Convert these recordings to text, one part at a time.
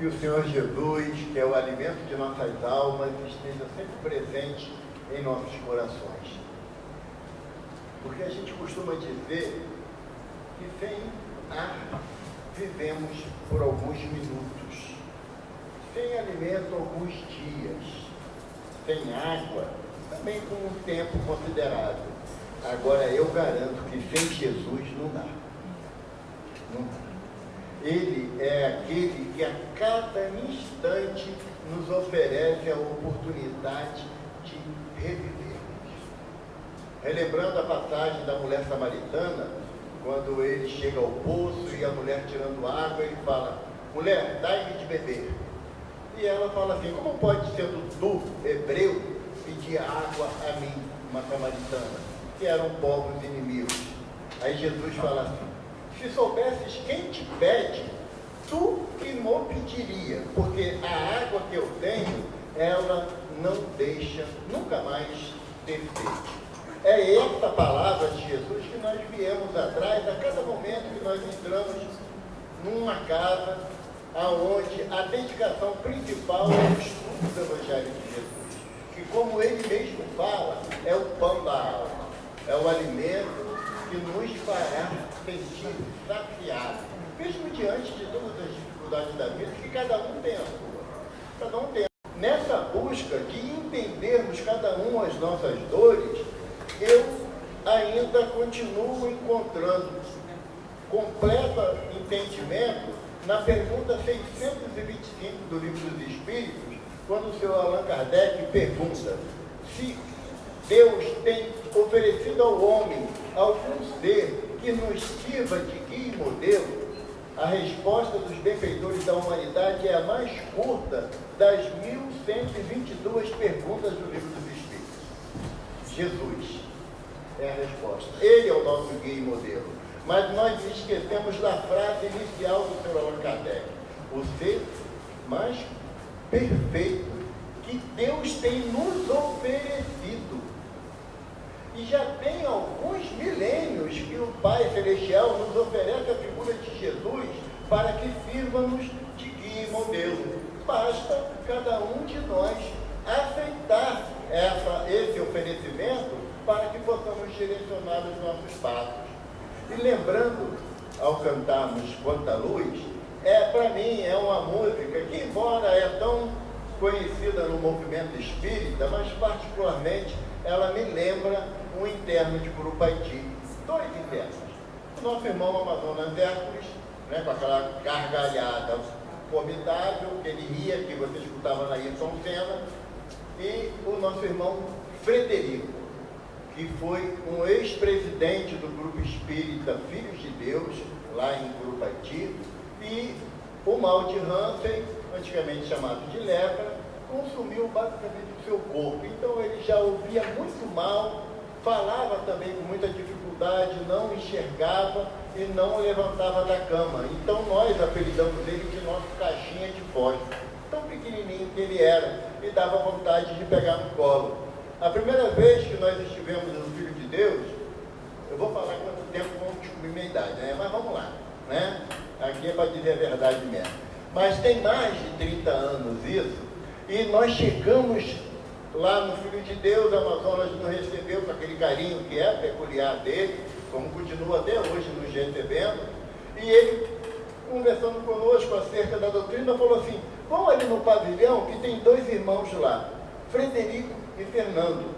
que o Senhor Jesus, que é o alimento de nossas almas, esteja sempre presente em nossos corações. Porque a gente costuma dizer que sem ar vivemos por alguns minutos, sem alimento alguns dias, sem água também com um tempo considerável. Agora eu garanto que sem Jesus não dá. Não dá. Ele é aquele que a cada instante nos oferece a oportunidade de revivermos. Relembrando a passagem da mulher samaritana, quando ele chega ao poço e a mulher tirando água, ele fala: mulher, dai-me de beber. E ela fala assim: como pode, sendo tu, hebreu, pedir água a mim, uma samaritana, que eram povos inimigos? Aí Jesus fala assim: se soubesses quem te pede, tu que não pediria, porque a água que eu tenho, ela não deixa nunca mais ter sede. É essa palavra de Jesus que nós viemos atrás a cada momento que nós entramos numa casa onde a dedicação principal é o estudo do Evangelho de Jesus, que, como ele mesmo fala, é o pão da alma, é o alimento que nos fará sentir saciado, mesmo diante de todas as dificuldades da vida, que cada um tem a sua. Cada um tem. Nessa busca de entendermos cada um as nossas dores, eu ainda continuo encontrando completo entendimento na pergunta 625 do Livro dos Espíritos, quando o senhor Allan Kardec pergunta se Deus tem oferecido ao homem algum ser que nos sirva de guia e modelo. A resposta dos benfeitores da humanidade é a mais curta das 1122 perguntas do Livro dos Espíritos. Jesus é a resposta. Ele é o nosso guia e modelo. Mas nós esquecemos da frase inicial do Sr. Allan Kardec: o ser mais perfeito que Deus tem nos oferecido. E já tem alguns milênios que o Pai Celestial nos oferece a figura de Jesus para que sirva-nos de guia e modelo. Basta cada um de nós aceitar esse oferecimento para que possamos direcionar os nossos passos. E lembrando, ao cantarmos Quanta Luz, para mim é uma música que, embora é tão conhecida no movimento espírita, mas particularmente ela me lembra um interno de Curupaiti. Dois internos. O nosso irmão Amazonas Hércules, com aquela gargalhada formidável, que ele ria, que você escutava na Ayrton Senna, e o nosso irmão Frederico, que foi um ex-presidente do grupo espírita Filhos de Deus, lá em Curupaiti, e o mal de Hansen, antigamente chamado de lepra, consumiu basicamente o seu corpo. Então ele já ouvia muito mal, falava também com muita dificuldade, não enxergava e não levantava da cama. Então nós apelidamos ele de nosso caixinha de fósforo, tão pequenininho que ele era, e dava vontade de pegar no colo. A primeira vez que nós estivemos no Filho de Deus, eu vou falar quanto tempo vão descobrir minha idade, mas vamos lá, Aqui é para dizer a verdade mesmo. Mas tem mais de 30 anos isso, e nós chegamos lá no Filho de Deus, a Amazonas nos recebeu com aquele carinho que é peculiar dele, como continua até hoje nos recebendo, e ele, conversando conosco acerca da doutrina, falou assim: vamos ali no pavilhão que tem dois irmãos lá, Frederico e Fernando.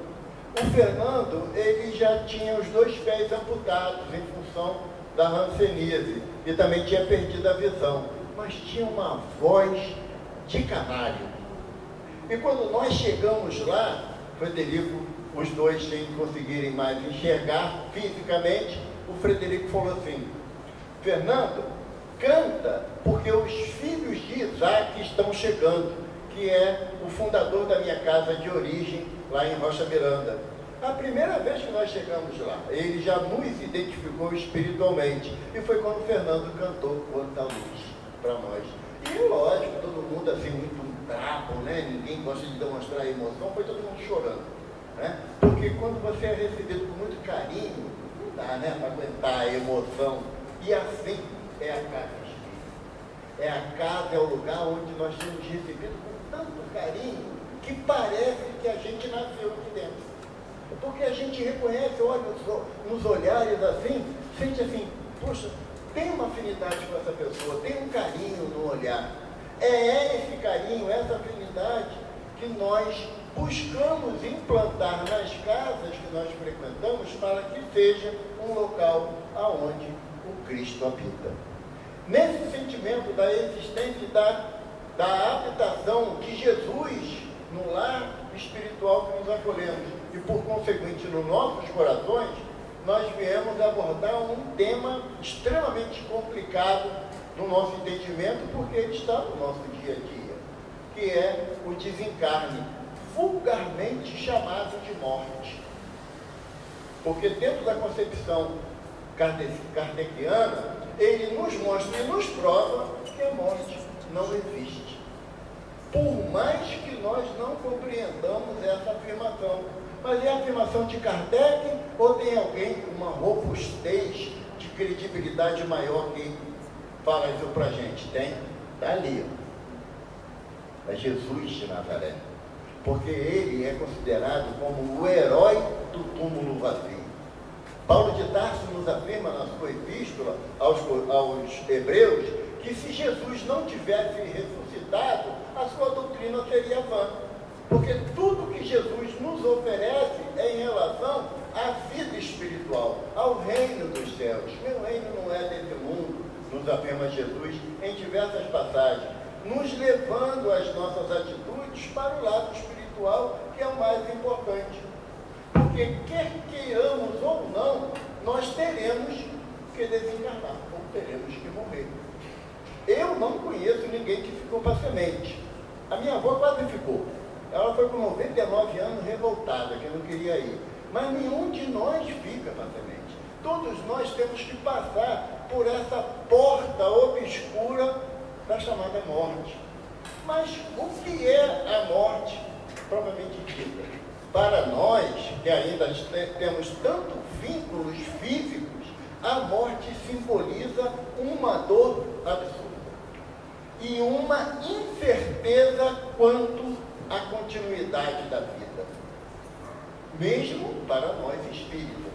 O Fernando, ele já tinha os dois pés amputados em função da hanseníase e também tinha perdido a visão, mas tinha uma voz de canário. E quando nós chegamos lá, Frederico, os dois sem conseguirem mais enxergar fisicamente, o Frederico falou assim: Fernando, canta, porque os filhos de Isaac estão chegando, que é o fundador da minha casa de origem, lá em Rocha Miranda. A primeira vez que nós chegamos lá, ele já nos identificou espiritualmente, e foi quando o Fernando cantou Quanta Luz para nós. E lógico, todo mundo assim, muito bravo, ninguém gosta de demonstrar emoção, foi todo mundo chorando, Porque quando você é recebido com muito carinho, não dá, para aguentar a emoção. E assim é a casa espírita. é a casa, é o lugar onde nós somos recebidos com tanto carinho que parece que a gente nasceu aqui dentro. Porque a gente reconhece, olha nos olhares assim, sente assim, poxa, tem uma afinidade com essa pessoa, tem um carinho no olhar. É esse carinho, essa afinidade que nós buscamos implantar nas casas que nós frequentamos para que seja um local aonde o Cristo habita. Nesse sentimento da existência da habitação de Jesus no lar espiritual que nos acolhemos e, por conseguinte, nos nossos corações, nós viemos abordar um tema extremamente complicado no nosso entendimento, porque ele está no nosso dia a dia, que é o desencarne, vulgarmente chamado de morte. Porque dentro da concepção kardeciana, ele nos mostra e nos prova que a morte não existe. Por mais que nós não compreendamos essa afirmação. Mas é a afirmação de Kardec ou tem alguém com uma robustez de credibilidade maior que fala isso pra gente? Tem? Está ali. É Jesus de Nazaré. Porque ele é considerado como o herói do túmulo vazio. Paulo de Tarso nos afirma na sua epístola aos Hebreus que se Jesus não tivesse ressuscitado, a sua doutrina seria vã. Porque tudo que Jesus nos oferece é em relação à vida espiritual, ao reino dos céus. Meu reino não é desse mundo, nos afirma Jesus em diversas passagens, nos levando as nossas atitudes para o lado espiritual, que é o mais importante. Porque quer queiramos ou não, nós teremos que desencarnar, ou teremos que morrer. Eu não conheço ninguém que ficou para semente. A minha avó quase ficou. Ela foi com 99 anos revoltada, que não queria ir. Mas nenhum de nós fica para semente. Todos nós temos que passar por essa porta obscura da chamada morte. Mas o que é a morte, propriamente dita? Para nós, que ainda temos tanto vínculos físicos, a morte simboliza uma dor absurda e uma incerteza quanto à continuidade da vida, mesmo para nós espíritas,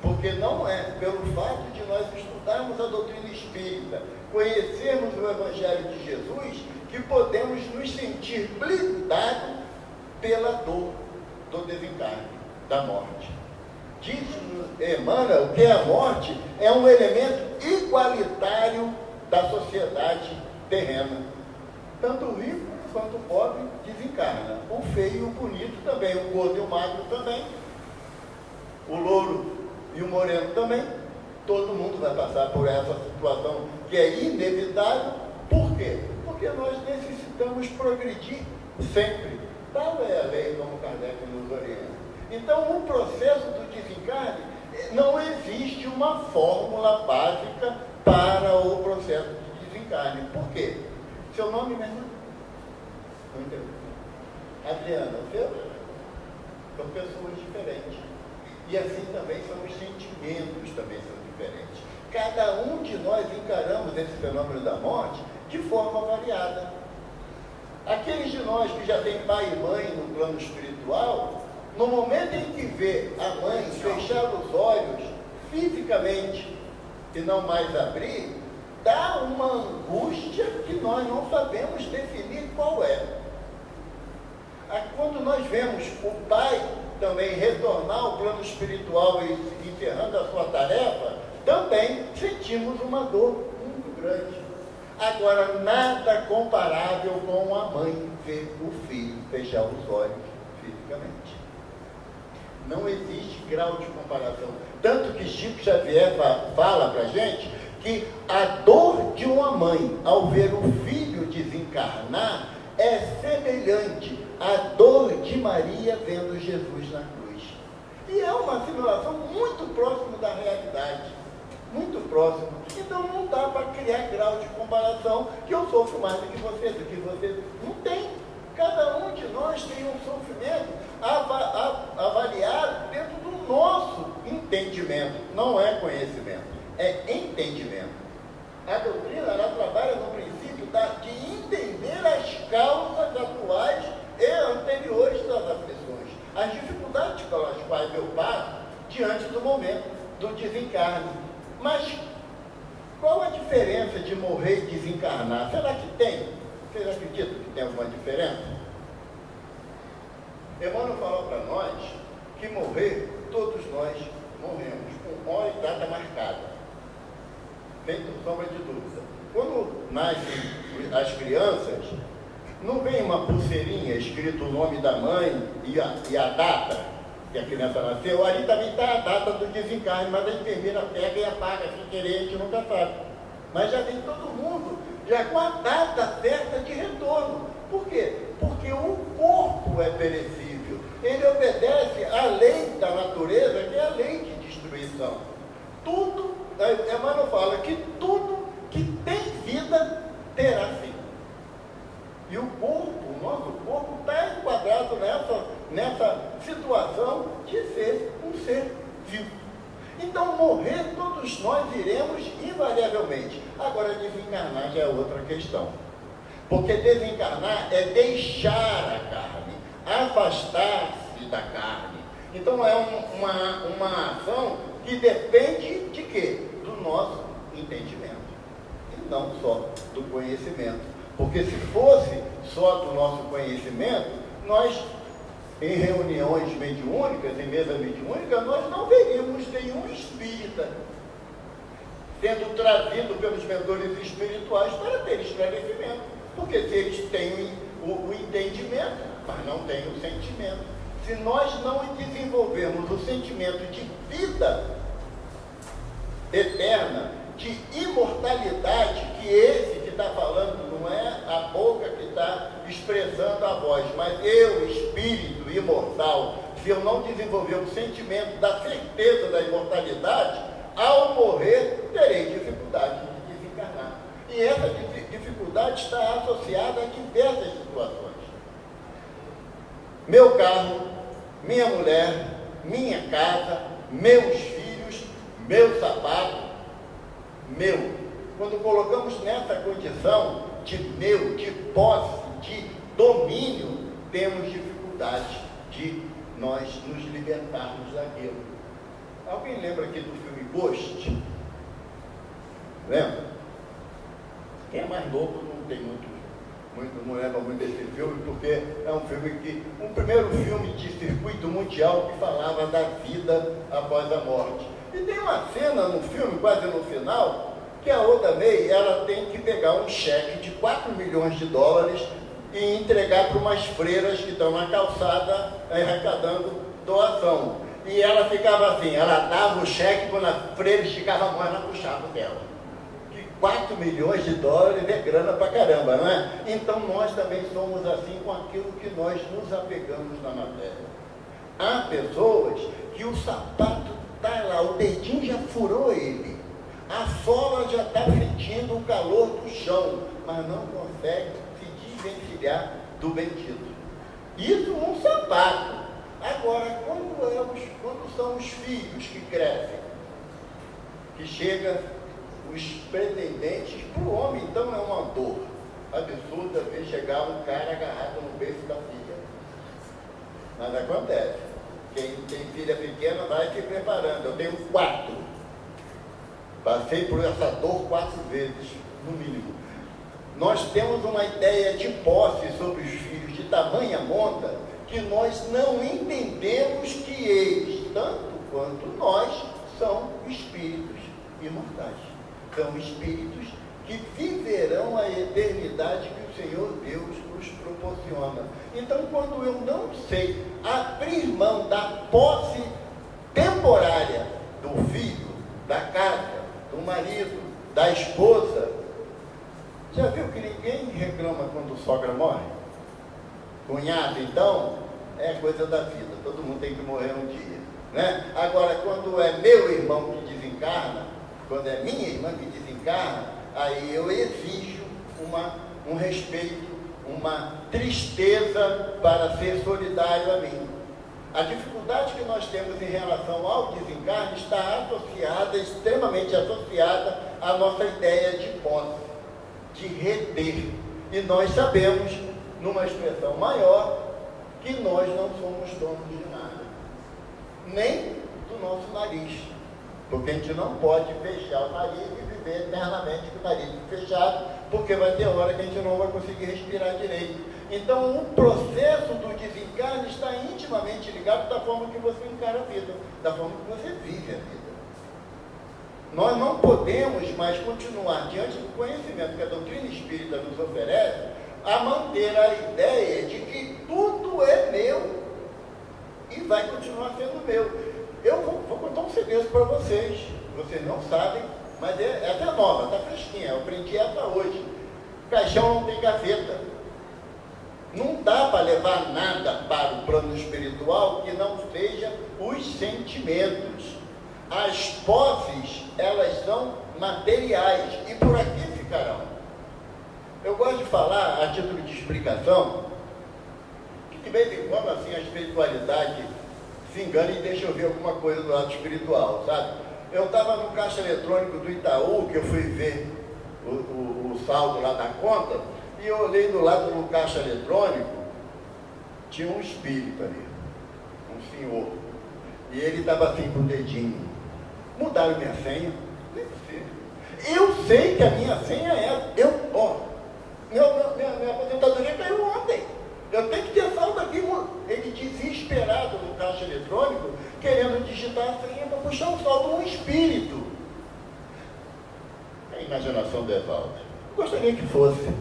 porque não é pelo fato de nós estudarmos a doutrina espírita, conhecermos o Evangelho de Jesus, que podemos nos sentir blindados pela dor do desencarne, da morte. Diz Emmanuel que a morte é um elemento igualitário da sociedade terrena. Tanto o rico quanto o pobre desencarna. O feio e o bonito também, o gordo e o magro também, o louro e o moreno também. Todo mundo vai passar por essa situação que é inevitável. Por quê? Porque nós necessitamos progredir sempre. Tal é a lei como Kardec nos orienta. Então, o processo do desencarne, não existe uma fórmula básica para o processo de desencarne. Por quê? Seu nome mesmo? Não entendo. Adriana, o seu? São pessoas diferentes. E assim também são os sentimentos, também são diferentes. Cada um de nós encaramos esse fenômeno da morte de forma variada. Aqueles de nós que já têm pai e mãe no plano espiritual, no momento em que vê a mãe fechar os olhos fisicamente e não mais abrir, dá uma angústia que nós não sabemos definir qual é. Quando nós vemos o pai também retornar ao plano espiritual e encerrando a sua tarefa, também sentimos uma dor muito grande. Agora, nada comparável com a mãe ver o filho fechar os olhos fisicamente. Não existe grau de comparação. Tanto que Chico Xavier fala para a gente que a dor de uma mãe ao ver o filho desencarnar é semelhante à dor de Maria vendo Jesus na cruz. E é uma simulação muito próxima da realidade. Muito próximo. Então não dá para criar grau de comparação que eu sofro mais do que você não tem. Cada um de nós tem um sofrimento avaliado dentro do nosso entendimento. Não é conhecimento, é entendimento. A doutrina, ela trabalha no princípio desencarne. Mas qual a diferença de morrer e desencarnar? Será que tem? Vocês acreditam que tem alguma diferença? Emmanuel falou para nós que morrer, todos nós morremos, com hora e data marcada, sem sombra de dúvida. Quando nascem as crianças, não vem uma pulseirinha escrito o nome da mãe e a data que a criança nasceu, ali também está a data do desencarne, mas a enfermeira pega e apaga sem querer, a gente nunca sabe. Mas já vem todo mundo, já com a data certa de retorno. Por quê? Porque o corpo é perecível. Ele obedece à lei da natureza, que é a lei de destruição. Tudo, Emmanuel fala que tudo que tem vida terá fim. E o corpo, o nosso corpo, está enquadrado nessa situação de ser um ser vivo. Então, morrer todos nós iremos invariavelmente. Agora, desencarnar já é outra questão. Porque desencarnar é deixar a carne, afastar-se da carne. Então, é uma ação que depende de quê? Do nosso entendimento. E não só do conhecimento. Porque se fosse só do nosso conhecimento, nós, em reuniões mediúnicas, em mesa mediúnica, nós não veríamos nenhum espírita sendo trazido pelos mentores espirituais para ter esclarecimento. Porque se eles têm o entendimento, mas não têm o sentimento. Se nós não desenvolvermos o sentimento de vida eterna, de imortalidade, que esse que está falando não é a boca que está expressando a voz, mas eu, espírito imortal, se eu não desenvolver o sentimento da certeza da imortalidade, ao morrer terei dificuldade de desencarnar. E essa dificuldade está associada a diversas situações. Meu carro, minha mulher, minha casa, meus filhos, meu sapato, meu. Quando colocamos nessa condição de meu, de posse, de domínio, temos dificuldade de nós nos libertarmos daquilo. Alguém lembra aqui do filme Ghost? Lembra? Quem é mais novo não tem não lembra muito desse filme, porque é um filme um primeiro filme de circuito mundial que falava da vida após a morte. E tem uma cena no filme, quase no final, que a Oda May, ela tem que pegar um cheque de 4 milhões de dólares e entregar para umas freiras que estão na calçada arrecadando doação. E ela ficava assim, ela dava o cheque quando a freira esticava a mão, ela puxava dela. 4 milhões de dólares é grana pra caramba, não é? Então nós também somos assim com aquilo que nós nos apegamos na matéria. Há pessoas que o sapato está lá, o dedinho já furou ele, a sola já está sentindo o calor do chão, mas não consegue se desvencilhar do bendito. Isso um sapato. Agora, quando são os filhos que crescem, que chegam os pretendentes para o homem, então é uma dor absurda ver chegar um cara agarrado no beiço da filha. Mas acontece. Quem tem filha pequena vai se preparando. Eu tenho 4. Passei por essa dor 4 vezes, no mínimo. Nós temos uma ideia de posse sobre os filhos de tamanha monta que nós não entendemos que eles, tanto quanto nós, são espíritos imortais. São espíritos que viverão a eternidade que o Senhor Deus nos proporciona. Então, quando eu não sei abrir mão da posse temporária do filho, da casa, do marido, da esposa, já viu que ninguém reclama quando sogra morre? Cunhado, então, é coisa da vida, todo mundo tem que morrer um dia, né? Agora, quando é meu irmão que desencarna, quando é minha irmã que desencarna, aí eu exijo um respeito, uma tristeza para ser solidário a mim. A dificuldade que nós temos em relação ao desencarne está associada, extremamente associada à nossa ideia de posse, de reter. E nós sabemos, numa expressão maior, que nós não somos donos de nada, nem do nosso nariz, Porque a gente não pode fechar o nariz e viver eternamente com o nariz fechado, porque vai ter hora que a gente não vai conseguir respirar direito. Então, o processo do desencarne está intimamente ligado da forma que você encara a vida, da forma que você vive a vida. Nós não podemos mais continuar, diante do conhecimento que a doutrina espírita nos oferece, a manter a ideia de que tudo é meu e vai continuar sendo meu. Eu vou contar um segredo para vocês. Vocês não sabem, mas essa é nova, está fresquinha. Eu aprendi essa hoje. O caixão não tem gaveta. Não dá para levar nada para o plano espiritual que não seja os sentimentos. As posses, elas são materiais e por aqui ficarão. Eu gosto de falar, a título de explicação, que de vez em quando assim, a espiritualidade se engana e deixa eu ver alguma coisa do lado espiritual, sabe? Eu estava no caixa eletrônico do Itaú, que eu fui ver o saldo lá da conta, e eu olhei do lado do caixa eletrônico, tinha um espírito ali, um senhor, e ele estava assim com o dedinho. Mudaram minha senha? Nem possível. Eu sei que a minha senha é minha aposentadoria caiu ontem. Eu tenho que ter saldo aqui. Ele desesperado no caixa eletrônico, querendo digitar a senha para puxar o saldo, um espírito. É a imaginação do Evaldo. Gostaria que fosse.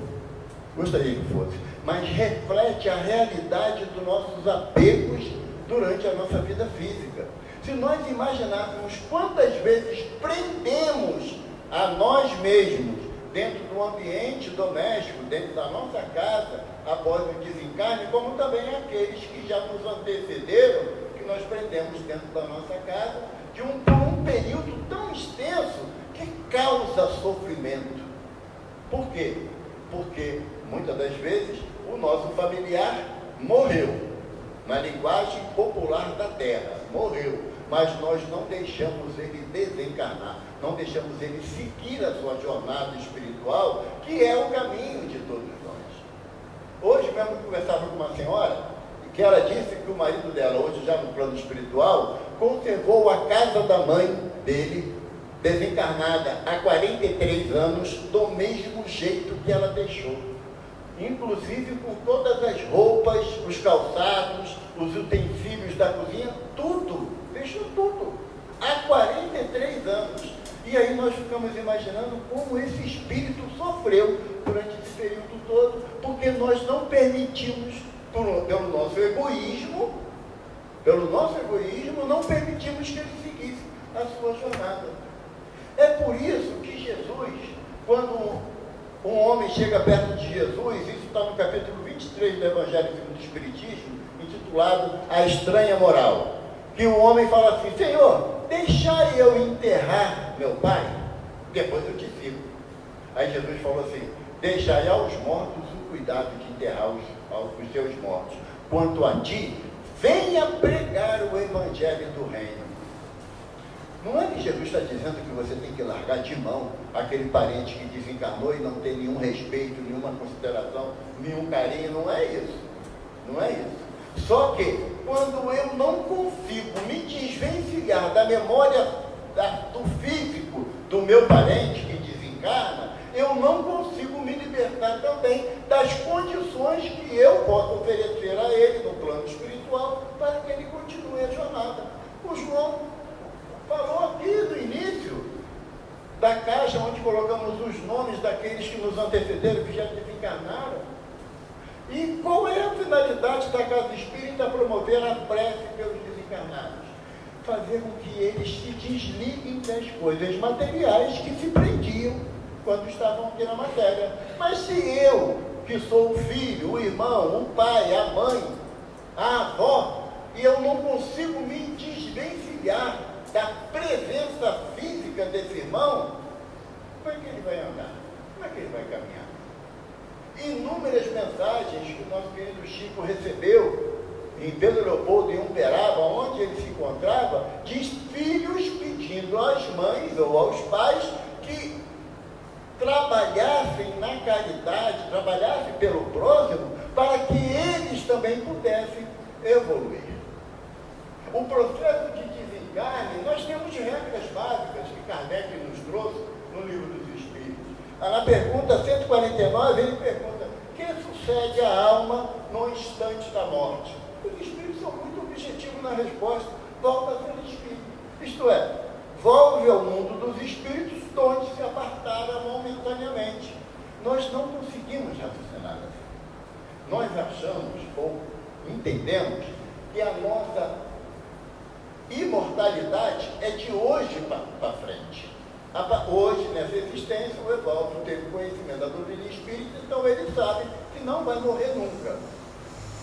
Mas reflete a realidade dos nossos apegos durante a nossa vida física. Se nós imaginássemos quantas vezes prendemos a nós mesmos dentro do ambiente doméstico, dentro da nossa casa, após o desencarne, como também aqueles que já nos antecederam, que nós prendemos dentro da nossa casa, por um período tão extenso que causa sofrimento. Por quê? Porque, muitas das vezes, o nosso familiar morreu. Na linguagem popular da Terra, morreu. Mas nós não deixamos ele desencarnar, não deixamos ele seguir a sua jornada espiritual, que é o caminho de todos nós. Hoje mesmo eu conversava com uma senhora, que ela disse que o marido dela, hoje já no plano espiritual, conservou a casa da mãe dele, desencarnada há 43 anos, do mesmo jeito que ela deixou. Inclusive com todas as roupas, os calçados, os utensílios da cozinha, tudo. Deixou tudo, há 43 anos. E aí nós ficamos imaginando como esse espírito sofreu durante esse período todo, porque nós não permitimos, pelo nosso egoísmo, não permitimos que ele seguisse a sua jornada. É por isso que Jesus, quando um homem chega perto de Jesus, isso está no capítulo 23 do Evangelho segundo o Espiritismo, intitulado A Estranha Moral, que o homem fala assim: Senhor, deixai eu enterrar meu pai, depois eu te sigo. Aí Jesus falou assim: deixai aos mortos o cuidado de enterrar os seus mortos. Quanto a ti, venha pregar o evangelho do reino. Não é que Jesus está dizendo que você tem que largar de mão aquele parente que desencarnou e não tem nenhum respeito, nenhuma consideração, nenhum carinho. Não é isso. Não é isso. Só que, quando eu não consigo me desvencilhar da memória do físico do meu parente que desencarna, eu não consigo me libertar também das condições que eu posso oferecer a ele no plano espiritual para que ele continue a jornada. O João falou aqui no início da caixa onde colocamos os nomes daqueles que nos antecederam, que já desencarnaram. E qual é a finalidade da Casa Espírita? Promover a prece pelos desencarnados. Fazer com que eles se desliguem das coisas materiais que se prendiam quando estavam aqui na matéria. Mas se eu, que sou o filho, o irmão, o pai, a mãe, a avó, e eu não consigo me desvencilhar da presença física desse irmão, como é que ele vai andar? Como é que ele vai caminhar? Inúmeras mensagens que o nosso querido Chico recebeu em Pedro Leopoldo, em Uberaba, onde ele se encontrava, de filhos pedindo às mães ou aos pais que trabalhassem na caridade, trabalhassem pelo próximo, para que eles também pudessem evoluir. o processo de desencarne, nós temos regras básicas que Kardec nos trouxe no Livro dos Espíritos. Na pergunta 149, ele pergunta: o que sucede à alma no instante da morte? Os espíritos são muito objetivos na resposta: volta a ser espírito. Isto é, volve ao mundo dos espíritos, de onde se apartara momentaneamente. Nós não conseguimos raciocinar assim. Nós achamos ou entendemos que a nossa imortalidade é de hoje para frente. Hoje, nessa existência, o Evaldo teve conhecimento da doutrina espírita, então ele sabe que não vai morrer nunca.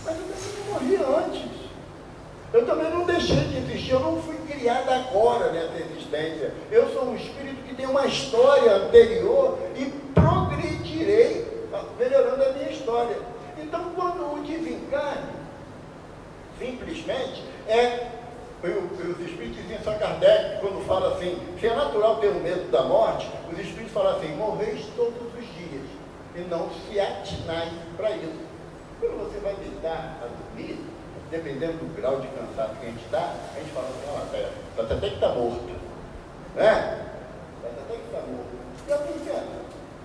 Mas eu também não morri antes. Eu também não deixei de existir, eu não fui criado agora nessa existência. Eu sou um espírito que tem uma história anterior e progredirei melhorando a minha história. Então, quando o desencarne, simplesmente os espíritos dizem, São Kardec, quando fala assim, se é natural ter um medo da morte, os espíritos falam assim: morreis todos os dias, e não se atinai para isso. Quando você vai deitar a dormir, dependendo do grau de cansaço que a gente está, a gente fala assim: você até que está morto, né? Você até que está morto. E alguém pensa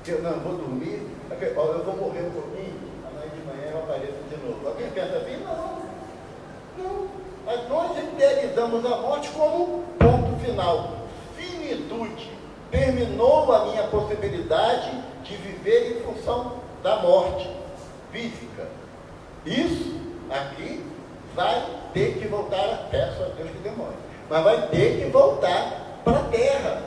que eu não vou dormir, eu vou morrer um pouquinho, amanhã de manhã eu apareço de novo. Alguém pensa assim? Não. Mas nós idealizamos a morte como ponto final, finitude. Terminou a minha possibilidade de viver em função da morte física. Isso aqui vai ter que voltar, peço a Deus que demore, mas vai ter que voltar para a terra,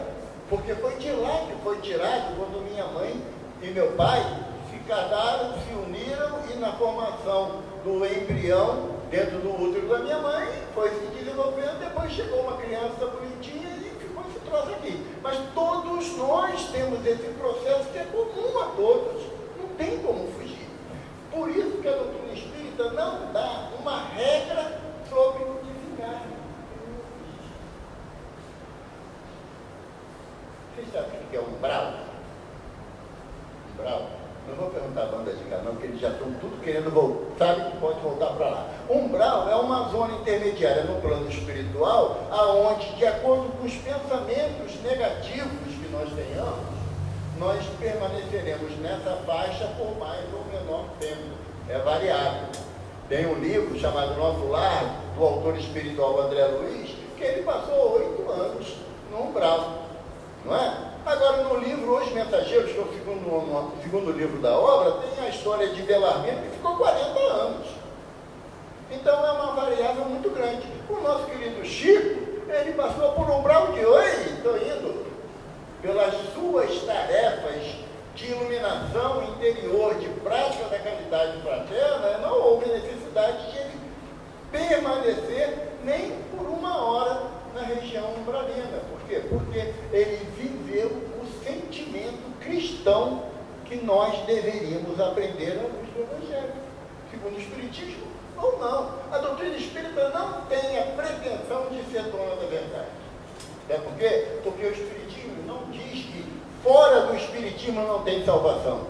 porque foi de lá que foi tirado quando minha mãe e meu pai se casaram, se uniram, e na formação do embrião dentro do útero da minha mãe foi se desenvolvendo, depois chegou uma criança bonitinha e ficou esse troço aqui. Mas todos nós temos esse processo que é comum a todos, não tem como fugir. Por isso que a doutrina espírita não dá uma regra sobre o desencarne. Vocês sabem o que é umbral? Umbral? Não vou perguntar a banda de cá não, porque eles já estão tudo querendo voltar, sabe que pode voltar para lá. Umbral é uma zona intermediária no plano espiritual, aonde, de acordo com os pensamentos negativos que nós tenhamos, nós permaneceremos nessa faixa por mais ou menor tempo. É variável. Tem um livro chamado Nosso Lar, do autor espiritual André Luiz, que ele passou 8 anos no umbral, não é? Agora, no livro Os Mensageiros, que é o segundo livro da obra, tem a história de Belarmino, que ficou 40 anos. Então, é uma variável muito grande. O nosso querido Chico, ele passou por um umbral de: oi, estou indo. Pelas suas tarefas de iluminação interior, de prática da caridade fraterna, não houve necessidade de ele permanecer nem por uma hora na região umbralina. Por quê? Porque ele viveu o sentimento cristão que nós deveríamos aprender à luz do Evangelho, segundo o Espiritismo ou não. A doutrina espírita não tem a pretensão de ser dona da verdade. Sabe por quê? Porque o Espiritismo não diz que fora do Espiritismo não tem salvação.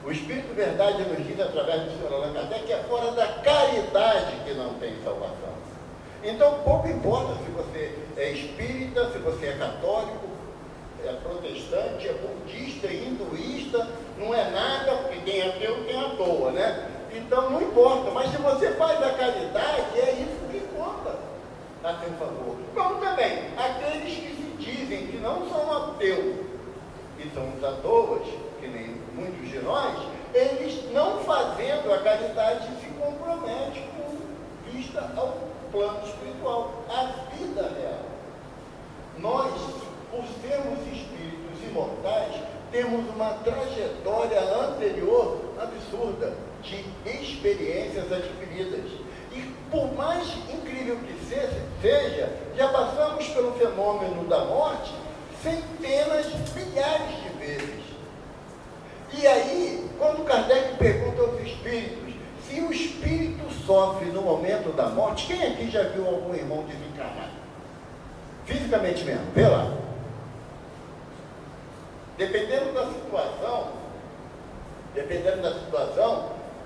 O Espírito Verdade nos diz, através do Sr. Allan Kardec, que é fora da caridade que não tem salvação. Então, pouco importa se você é espírita, se você é católico, é protestante, é budista, é hinduísta, não é nada, porque quem é ateu tem à toa, né? Então, não importa, mas se você faz a caridade, é isso que conta a seu favor. Como também, aqueles que se dizem que não são ateus, e são os à toa, que nem muitos de nós, eles não fazendo a caridade se comprometem com vista ao plano espiritual, a vida real. Nós, por sermos espíritos imortais, temos uma trajetória anterior absurda de experiências adquiridas. E por mais incrível que seja, já passamos pelo fenômeno da morte centenas, milhares de vezes. E aí, quando Kardec pergunta aos espíritos se o espírito sofre no momento da morte, quem aqui já viu algum irmão desencarnado? Fisicamente mesmo, vê lá. Dependendo da situação,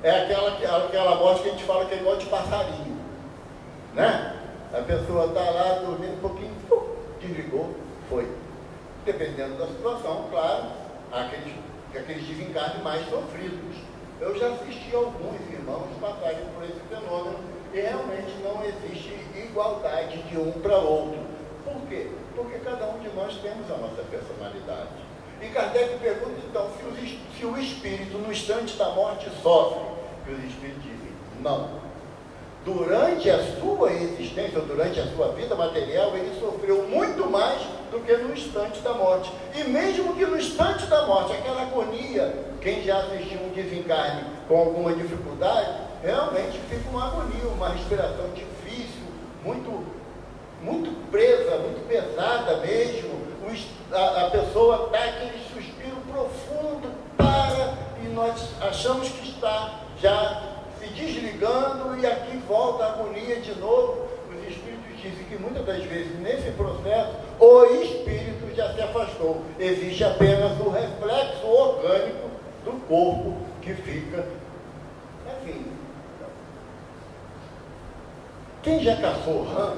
é aquela morte que a gente fala que é igual de passarinho, né? A pessoa está lá dormindo um pouquinho, desligou, foi. Dependendo da situação, claro, aqueles desencarnes mais sofridos. Eu já assisti alguns irmãos passarem por esse fenômeno e realmente não existe igualdade de um para outro. Por quê? Porque cada um de nós temos a nossa personalidade. E Kardec pergunta, então, se o espírito no instante da morte sofre, que os espíritos dizem, não. Durante a sua existência, durante a sua vida material, ele sofreu muito mais do que no instante da morte. E mesmo que no instante da morte, aquela agonia, quem já assistiu um desencarne com alguma dificuldade, realmente fica uma agonia, uma respiração difícil, muito presa, muito pesada mesmo. A pessoa dá aquele suspiro profundo, e nós achamos que está já se desligando e aqui volta a agonia de novo. Os espíritos dizem que muitas das vezes nesse processo o espírito já se afastou. Existe apenas o reflexo orgânico do corpo que fica. Enfim, quem já caçou rã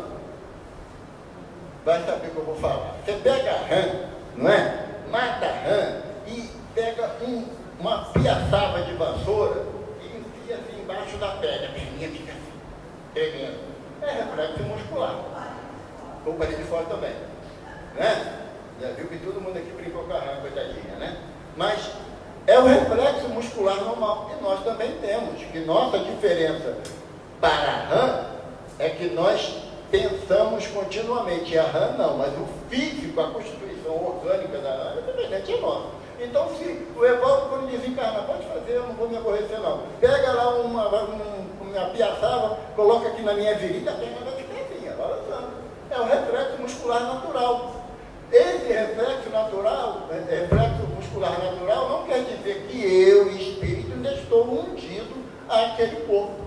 vai saber o que eu vou falar. Você pega a rã, não é? Mata a rã e pega uma piaçava de vassoura e enfia assim embaixo da pele. A perninha fica assim, tremendo. É reflexo muscular. Ou parede de fora também. Né? Já viu que todo mundo aqui brincou com a rã, coitadinha, né? Mas é o reflexo muscular normal. E nós também temos, que nossa diferença para a rã é que nós pensamos continuamente. A rã não, mas o físico, a constituição orgânica da rã é semelhante a nós. Então, se o Evaldo, quando desencarna, pode fazer, eu não vou me aborrecer não. Pega lá uma piaçava, coloca aqui na minha virilha, a perna vai ficar assim, balançando. É o reflexo muscular natural. Esse reflexo muscular natural não quer dizer que eu, espírito, ainda estou hundido àquele corpo,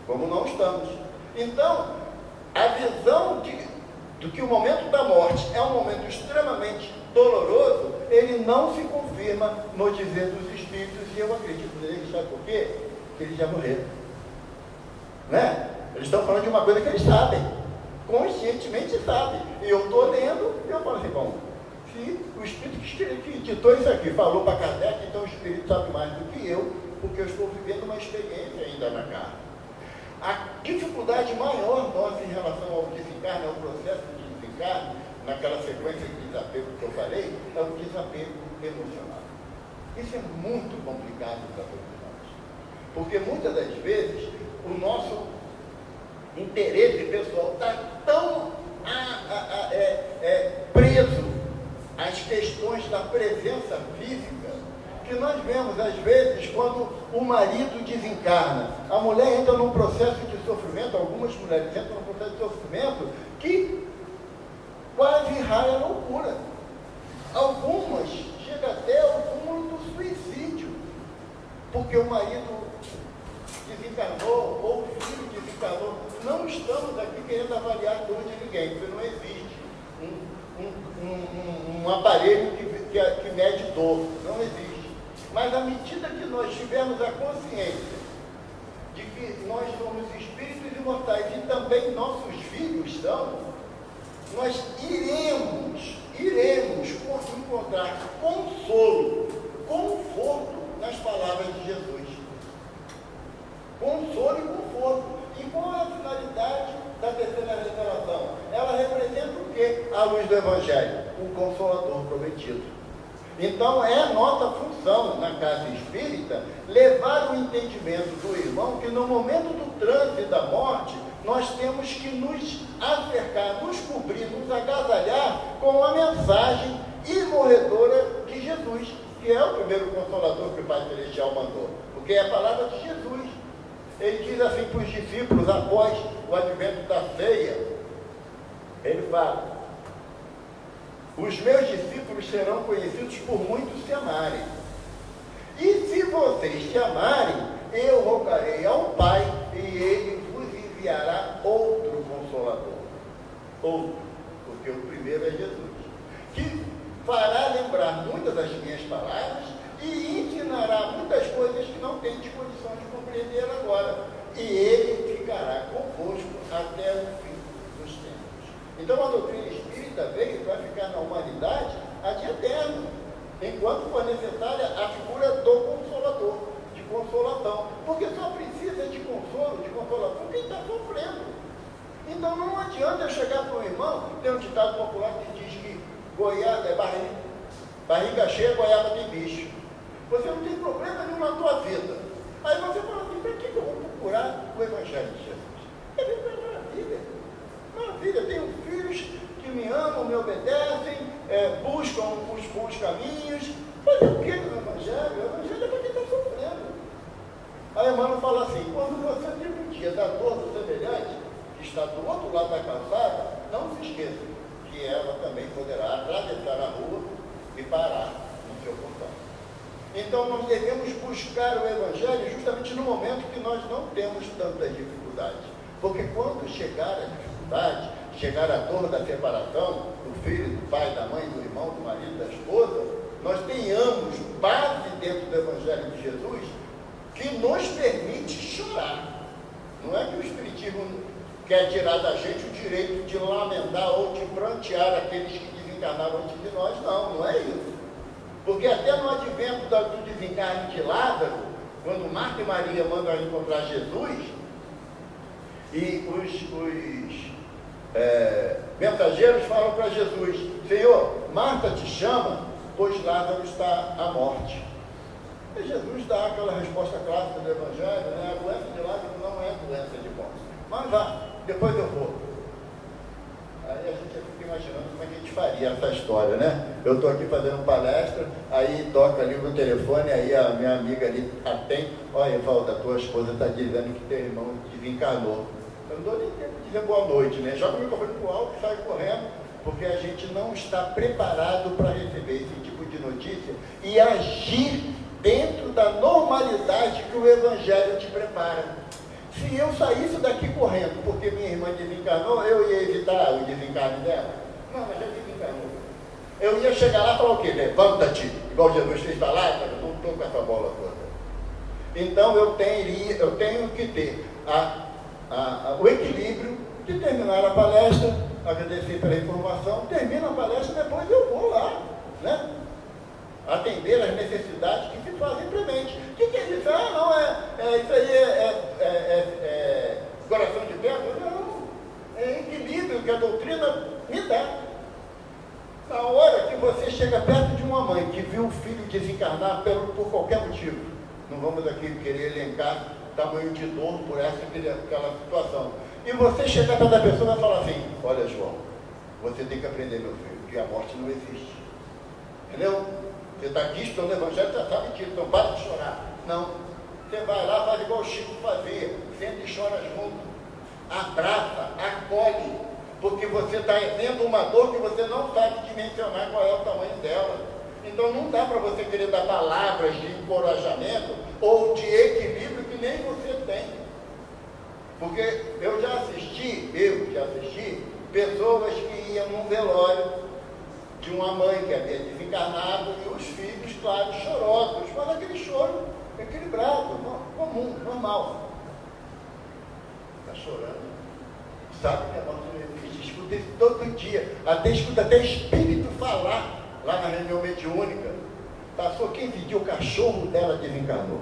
como não estamos. Então, a visão do que o momento da morte é um momento extremamente doloroso, ele não se confirma no dizer dos espíritos, e eu acredito neles, sabe por quê? Porque eles já morreram. Né? Eles estão falando de uma coisa que eles sabem, conscientemente sabem. E eu estou lendo, e eu falo assim, bom, se o espírito que ditou isso aqui falou para Kardec, então o espírito sabe mais do que eu, porque eu estou vivendo uma experiência ainda na carne. A dificuldade maior nossa em relação ao desencarne, ao processo de desencarne, naquela sequência de desapego que eu falei, é o desapego emocional. Isso é muito complicado para todos nós. Porque muitas das vezes o nosso interesse pessoal está tão preso às questões da presença física, que nós vemos, às vezes, quando o marido desencarna, a mulher entra num processo de sofrimento, algumas mulheres entram num processo de sofrimento que quase raia a loucura. Algumas chegam até ao cúmulo do suicídio, porque o marido desencarnou, ou o filho desencarnou. Não estamos aqui querendo avaliar a dor de ninguém, porque não existe um aparelho que mede dor, não existe. Mas à medida que nós tivermos a consciência de que nós somos espíritos imortais e também nossos filhos são, nós iremos encontrar consolo, conforto nas palavras de Jesus. Consolo e conforto. E qual é a finalidade da terceira revelação? Ela representa o quê? À luz do Evangelho, o Consolador prometido. Então é a nossa função na casa espírita levar o entendimento do irmão que no momento do trânsito da morte nós temos que nos acercar, nos cobrir, nos agasalhar com a mensagem imorredora de Jesus, que é o primeiro Consolador que o Pai Celestial mandou, porque é a palavra de Jesus. Ele diz assim para os discípulos após o advento da ceia, ele fala: os meus discípulos serão conhecidos por muitos se amarem. E se vocês se amarem, eu rogarei ao Pai e Ele vos enviará outro Consolador. Outro, porque o primeiro é Jesus, que fará lembrar muitas das minhas palavras e ensinará muitas coisas que não tendes condição de compreender agora. E Ele ficará convosco até o fim consolação, porque só precisa de consolo, de consolação quem está sofrendo. Então não adianta eu chegar para um irmão, tem um ditado popular que diz que goiaba é barriga cheia, goiaba tem bicho. Você não tem problema nenhum na tua vida. Aí você fala assim, para que eu vou procurar o Evangelho de Jesus? É maravilha. Maravilha, tenho filhos que me amam, me obedecem, buscam os bons caminhos. Fazer o que no Evangelho? O Evangelho é para quem está sofrendo. Aí a irmã fala assim, quando você tem um dia da dor do semelhante, que está do outro lado da calçada, não se esqueça que ela também poderá atravessar a rua e parar no seu portão. Então nós devemos buscar o Evangelho justamente no momento que nós não temos tanta dificuldade. Porque quando chegar a dificuldade, chegar a dor da separação, do filho, do pai, da mãe, do irmão, do marido, da esposa, nós tenhamos base dentro do Evangelho de Jesus que nos permite chorar. Não é que o Espiritismo quer tirar da gente o direito de lamentar ou de prantear aqueles que desencarnaram antes de nós, não é isso. Porque até no advento do desencarne de Lázaro, quando Marta e Maria mandam encontrar Jesus, e os mensageiros falam para Jesus, Senhor, Marta te chama, pois Lázaro está à morte. E Jesus dá aquela resposta clássica do Evangelho, né? A doença de Lázaro não é doença de morte. Mas vá, depois eu vou. Aí a gente fica imaginando como é que a gente faria essa história, né? Eu estou aqui fazendo palestra, aí toca ali no telefone, aí a minha amiga ali atende, olha, Evalda, tua esposa está dizendo que teu irmão desencarnou. Eu não dou nem tempo de dizer boa noite, né? Joga o microfone pro alto e sai correndo, porque a gente não está preparado para receber esse tipo de notícia e agir dentro da normalidade que o Evangelho te prepara. Se eu saísse daqui correndo porque minha irmã desencarnou, eu ia evitar o desencarne dela? Não, mas já desencarnou. Eu ia chegar lá e falar o quê? Levanta-te, igual Jesus fez para lá, eu não estou com essa bola toda. Então eu tenho que ter o equilíbrio de terminar a palestra, agradecer pela informação, termino a palestra, depois eu vou lá, né? Atender as necessidades que se fazem presente. O que é isso? Ah, não, isso aí é coração de pedra? Não, é equilíbrio que a doutrina me dá. Na hora que você chega perto de uma mãe que viu o filho desencarnar por qualquer motivo, não vamos aqui querer elencar tamanho de dor por aquela situação, e você chega perto da pessoa e fala assim, olha João, você tem que aprender, meu filho, que a morte não existe. Entendeu? Você está aqui estudando o Evangelho, você sabe disso, então para de chorar. Não. Você vai lá, faz igual o Chico fazia, senta e chora junto. Abraça, acolhe, porque você está vendo uma dor que você não sabe dimensionar qual é o tamanho dela. Então não dá para você querer dar palavras de encorajamento ou de equilíbrio que nem você tem. Porque eu já assisti pessoas que iam num velório de uma mãe que havia desencarnado e os filhos, claro, chorosos, mas aquele choro equilibrado, comum, normal. Está chorando. Sabe que a morte não existe? Escuta isso todo dia. Escuta até espírito falar lá na reunião mediúnica. Passou 15 dias, o cachorro dela desencarnou.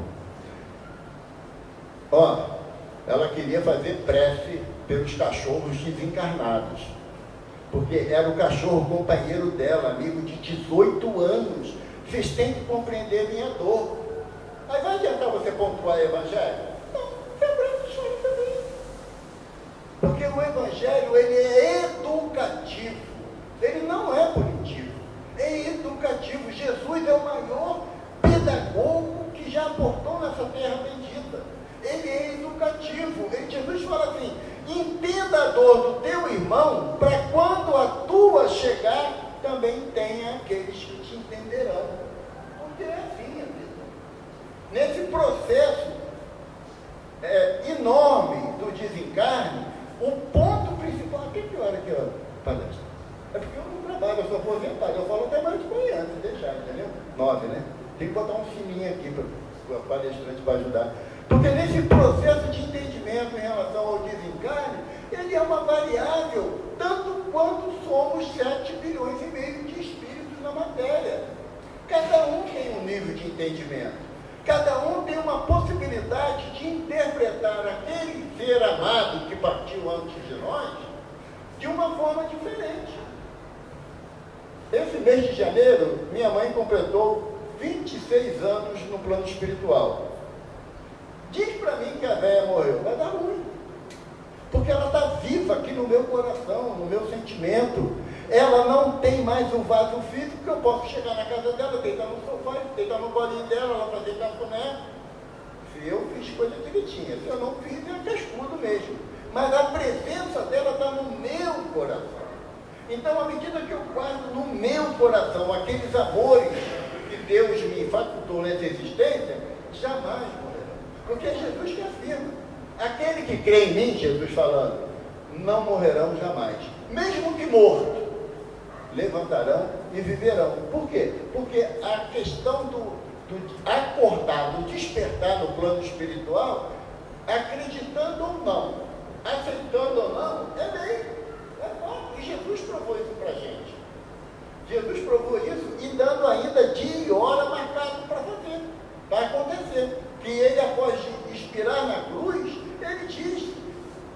Ela queria fazer prece pelos cachorros desencarnados. Porque era o cachorro companheiro dela, amigo de 18 anos. Vocês têm que compreender a minha dor. Aí vai adiantar você pontuar o Evangelho? Não, você abraça e chora também. Porque o Evangelho, ele é educativo. Ele não é punitivo. É educativo. Jesus é o maior pedagogo que já aportou nessa terra bendita. Ele é educativo. Jesus fala assim, entenda a dor do teu irmão, para quando a tua chegar, também tenha aqueles que te entenderão. Porque é assim a vida. Nesse processo enorme do desencarne, o ponto principal, que hora que eu palestra? É porque eu não trabalho, eu sou aposentado, eu falo até mais de manhã, se deixar, entendeu? 9, né? Tem que botar um sininho aqui para o palestrante para ajudar. Porque nesse processo de entendimento em relação ao desencarne, ele é uma variável, tanto quanto somos 7 bilhões e meio de espíritos na matéria. Cada um tem um nível de entendimento. Cada um tem uma possibilidade de interpretar aquele ser amado que partiu antes de nós de uma forma diferente. Esse mês de janeiro, minha mãe completou 26 anos no plano espiritual. Diz para mim que a velha morreu, vai dar ruim. Porque ela está viva aqui no meu coração, no meu sentimento. Ela não tem mais um vaso físico que eu posso chegar na casa dela, deitar no sofá, deitar no colinho dela, ela fazer cafuné. Se eu fiz coisa direitinha, se eu não fiz, é cascudo mesmo. Mas a presença dela está no meu coração. Então, à medida que eu guardo no meu coração aqueles amores que Deus me facultou nessa existência, jamais morrerão. Porque é Jesus que afirma. Aquele que crê em mim, Jesus falando, não morrerão jamais. Mesmo que morto, levantarão e viverão. Por quê? Porque a questão do acordar, do despertar no plano espiritual, acreditando ou não, aceitando ou não, é lei. É fato. E Jesus provou isso para a gente. Jesus provou isso e dando ainda dia e hora marcado para fazer, para acontecer. Que ele, após expirar na cruz, ele diz,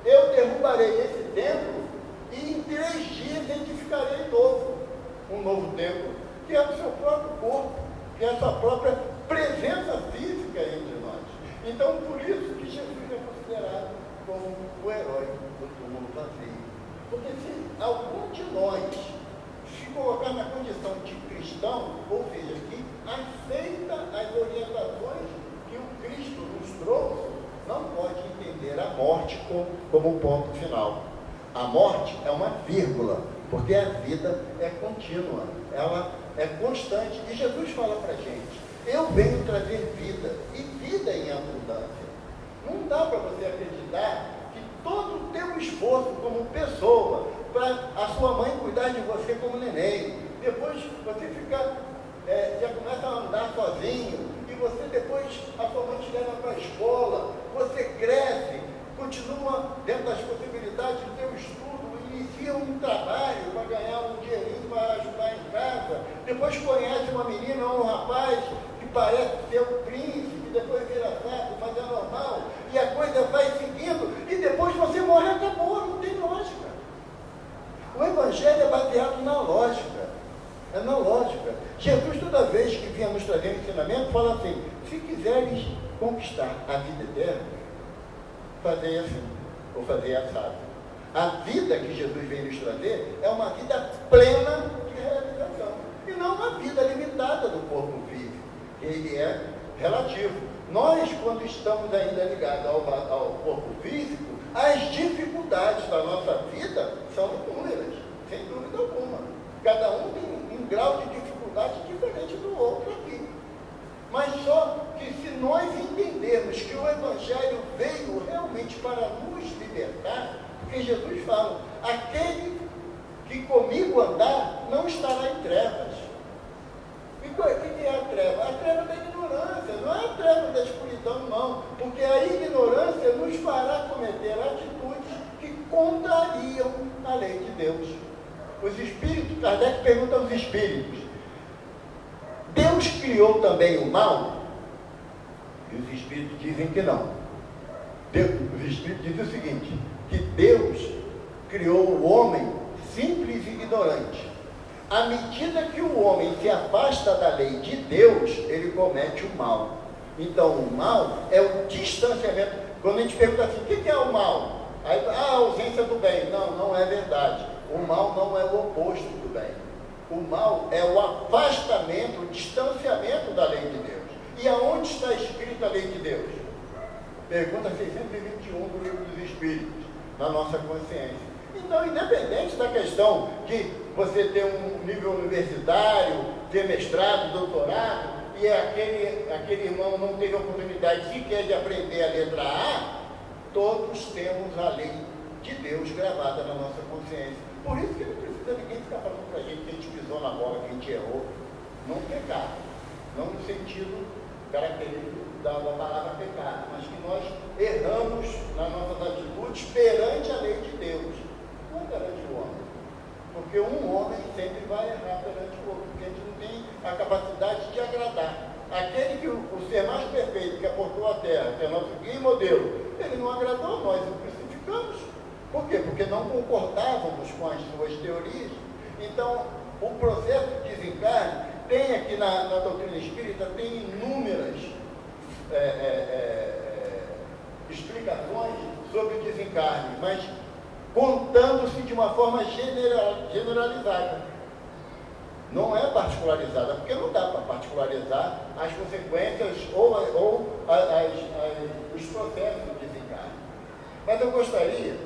eu derrubarei esse templo e em 3 dias edificarei um novo templo, que é o seu próprio corpo, que é a sua própria presença física entre nós. Então, por isso que Jesus é considerado como o herói do túmulo vazio. Porque se algum de nós se colocar na condição de cristão, ou seja, que aceita as orientações que o Cristo nos trouxe, não pode entender a morte como ponto final. A morte é uma vírgula, porque a vida é contínua, ela é constante. E Jesus fala para a gente, eu venho trazer vida, e vida em abundância. Não dá para você acreditar que todo o teu esforço como pessoa, para a sua mãe cuidar de você como neném, depois você fica, já começa a andar sozinho, e você depois, a sua mãe te leva para a escola, você cresce, continua dentro das possibilidades do teu estudo, inicia um trabalho para ganhar um dinheirinho para ajudar em casa, depois conhece uma menina ou um rapaz que parece ser um príncipe, depois vira saco, mas é normal, e a coisa vai seguindo, e depois você morre e acabou, não tem lógica. O Evangelho é baseado na lógica, é na lógica. Jesus, toda vez que vinha nos trazer um ensinamento, fala assim, se quiseres conquistar a vida eterna, fazer assim, ou fazer assado. A vida que Jesus veio nos trazer é uma vida plena de realização, e não uma vida limitada do corpo físico. Ele é relativo. Nós, quando estamos ainda ligados ao corpo físico, as dificuldades da nossa vida são inúmeras, sem dúvida alguma. Cada um tem um grau de dificuldade diferente do outro aqui. Mas só que se nós entendermos que o Evangelho veio realmente para nos libertar, porque Jesus fala, aquele que comigo andar não estará em trevas. E o que é a treva? A treva da ignorância, não é a treva da escuridão, não. Porque a ignorância nos fará cometer atitudes que contrariam a lei de Deus. Os espíritos, Kardec pergunta aos espíritos, Deus criou também o mal? E os espíritos dizem que não. Os espíritos dizem o seguinte, que Deus criou o homem simples e ignorante. À medida que o homem se afasta da lei de Deus, ele comete o mal. Então, o mal é o distanciamento. Quando a gente pergunta assim, o que é o mal? Aí, a ausência do bem. Não, não é verdade. O mal não é o oposto do bem. O mal é o afastamento, o distanciamento da lei de Deus. E aonde está escrita a lei de Deus? Pergunta 621 do Livro dos Espíritos, na nossa consciência. Então, independente da questão de você ter um nível universitário, ter mestrado, doutorado, e aquele irmão não teve oportunidade sequer de aprender a letra A, todos temos a lei de Deus gravada na nossa consciência. Por isso que não precisa ninguém ficar falando para a gente que a gente pisou na bola, que a gente errou. Não pecado, não no sentido característico da palavra pecado, mas que nós erramos nas nossas atitudes perante a lei de Deus, não perante o homem. Porque um homem sempre vai errar perante o outro, porque a gente não tem a capacidade de agradar. aquele que o ser mais perfeito que aportou a terra, que é nosso guia e modelo, ele não agradou a nós, o crucificamos. Por quê? Porque não concordávamos com as suas teorias. Então, o processo de desencarne tem aqui na doutrina espírita, tem inúmeras explicações sobre o desencarne, mas contando-se de uma forma generalizada. Não é particularizada, porque não dá para particularizar as consequências ou os processos do desencarne. Mas eu gostaria,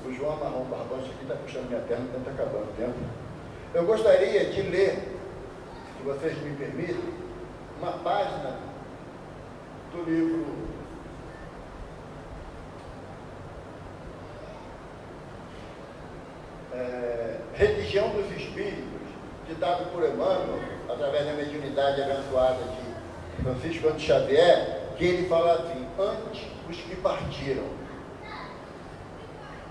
o João Marrom Barbosa aqui está puxando minha perna, está acabando o tempo. Eu gostaria de ler, se vocês me permitem, uma página do livro Religião dos Espíritos, ditado por Emmanuel, através da mediunidade abençoada de Francisco Cândido Xavier, que ele fala assim: antes os que partiram.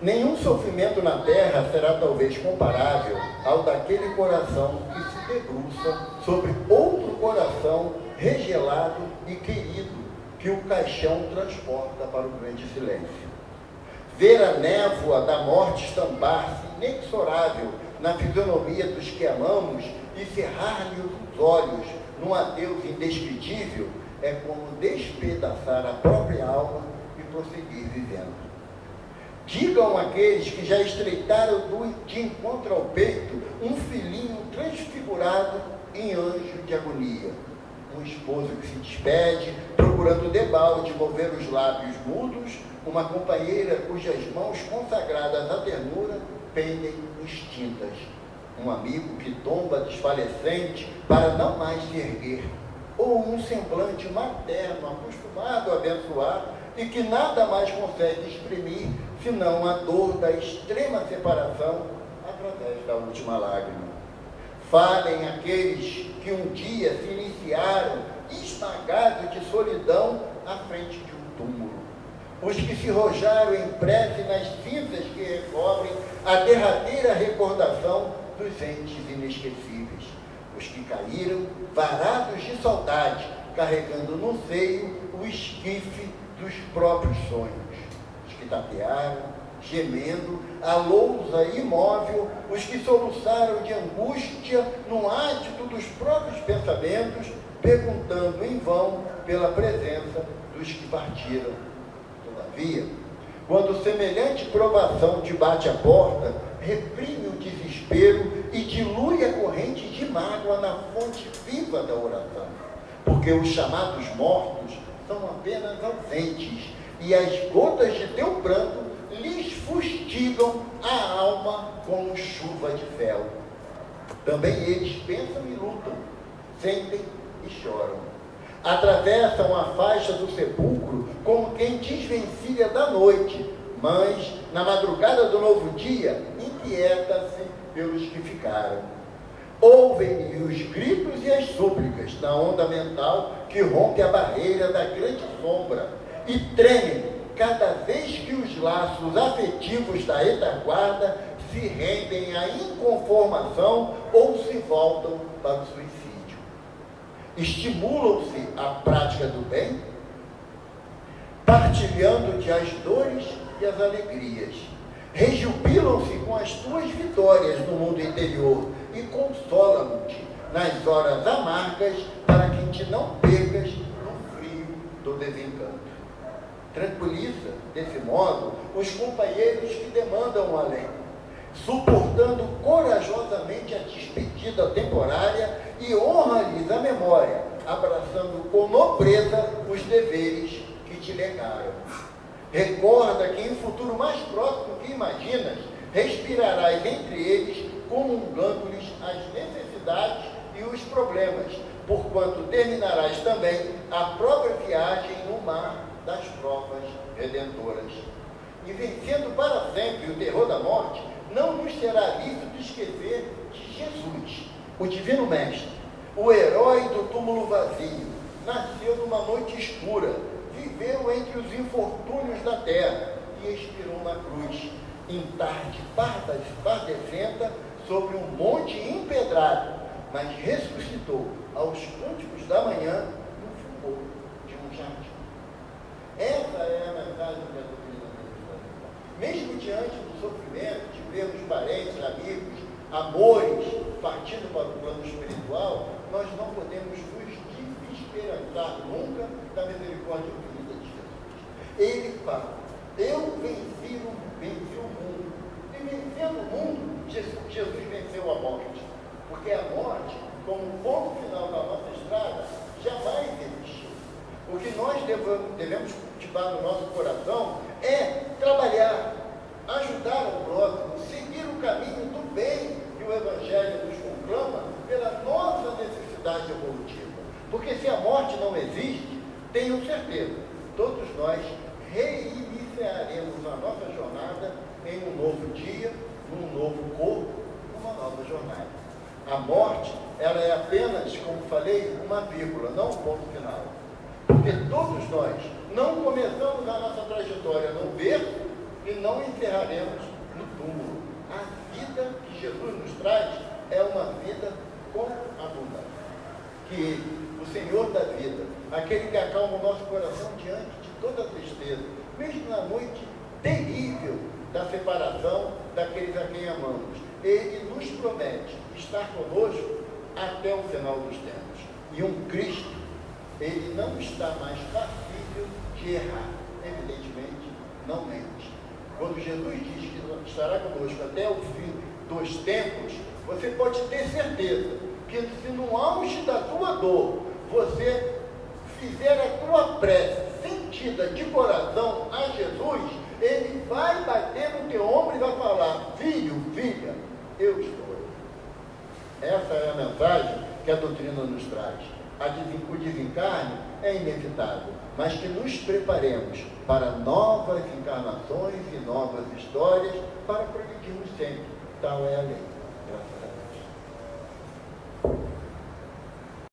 Nenhum sofrimento na terra será talvez comparável ao daquele coração que se debruça sobre outro coração regelado e querido, que o caixão transporta para o grande silêncio. Ver a névoa da morte estampar-se inexorável na fisionomia dos que amamos e cerrar-lhe os olhos num adeus indescritível é como despedaçar a própria alma e prosseguir vivendo. Digam aqueles que já estreitaram de encontro ao peito um filhinho transfigurado em anjo de agonia, um esposo que se despede, procurando debalde mover os lábios mudos, uma companheira cujas mãos consagradas à ternura pendem extintas, um amigo que tomba desfalecente para não mais se erguer, ou um semblante materno acostumado a abençoar e que nada mais consegue exprimir senão a dor da extrema separação através da última lágrima. Falem aqueles que um dia se iniciaram esmagados de solidão à frente de um túmulo, os que se rojaram em prece nas cinzas que recobrem a derradeira recordação dos entes inesquecíveis, os que caíram varados de saudade, carregando no seio o esquife dos próprios sonhos, os que tatearam, gemendo, a lousa imóvel, os que soluçaram de angústia no átito dos próprios pensamentos, perguntando em vão pela presença dos que partiram. Todavia, quando semelhante provação te bate à porta, reprime o desespero e dilui a corrente de mágoa na fonte viva da oração, porque os chamados mortos são apenas ausentes, e as gotas de teu pranto lhes fustigam a alma como chuva de fel. Também eles pensam e lutam, sentem e choram. Atravessam a faixa do sepulcro como quem desvencilha da noite, mas, na madrugada do novo dia, inquieta-se pelos que ficaram. Ouvem-lhe os gritos e as súplicas na onda mental que rompe a barreira da grande sombra e tremem cada vez que os laços afetivos da retaguarda se rendem à inconformação ou se voltam para o suicídio. Estimulam-se à prática do bem, partilhando-te as dores e as alegrias. Rejubilam-se com as tuas vitórias no mundo interior e consolam-te nas horas amargas para que te não percas no frio do desencanto. Tranquiliza, desse modo, os companheiros que demandam o além, suportando corajosamente a despedida temporária e honra-lhes a memória, abraçando com nobreza os deveres que te legaram. Recorda que em futuro mais próximo que imaginas, respirarás entre eles, comungando-lhes as necessidades e os problemas, porquanto terminarás também a própria viagem no mar das provas redentoras. E vencendo para sempre o terror da morte, não nos será lícito esquecer de Jesus, o Divino Mestre, o herói do túmulo vazio. Nasceu numa noite escura, viveu entre os infortúnios da terra e expirou na cruz, em tarde pardecenta, sobre um monte empedrado, mas ressuscitou aos cânticos da manhã no fulgor de um jardim. Essa é a mensagem da doutrina da Mesmo diante do sofrimento, de vermos parentes, amigos, amores partindo para o plano espiritual, nós não podemos nos desesperançar nunca da misericórdia infinita de Jesus. Ele fala: eu venci o mundo. E vencendo o mundo, Jesus venceu a morte. Porque a morte, como ponto final da nossa estrada, jamais existiu. O que nós devemos cultivar no nosso coração é trabalhar, ajudar o próximo, seguir o caminho do bem que o Evangelho nos conclama pela nossa necessidade evolutiva. Porque se a morte não existe, tenho certeza, todos nós reiniciaremos a nossa jornada em um novo dia, num novo corpo, numa nova jornada. A morte, ela é apenas, como falei, uma vírgula, não um ponto final. Porque todos nós não começamos a nossa trajetória no berço e não encerraremos no túmulo. A vida que Jesus nos traz é uma vida com abundância. Que o Senhor da vida, aquele que acalma o nosso coração diante de toda a tristeza, mesmo na noite terrível da separação daqueles a quem amamos, Ele nos promete estar conosco até o final dos tempos. E um Cristo, ele não está mais passível de errar. Evidentemente, não mente. Quando Jesus diz que estará conosco até o fim dos tempos, você pode ter certeza que se no auge da tua dor, você fizer a tua prece sentida de coração a Jesus, Ele vai bater no teu ombro e vai falar: filho, filha, eu estou. Essa é a mensagem que a doutrina nos traz. O desencarne é inevitável, mas que nos preparemos para novas encarnações e novas histórias para progredirmos sempre. Tal é a lei. Graças a Deus.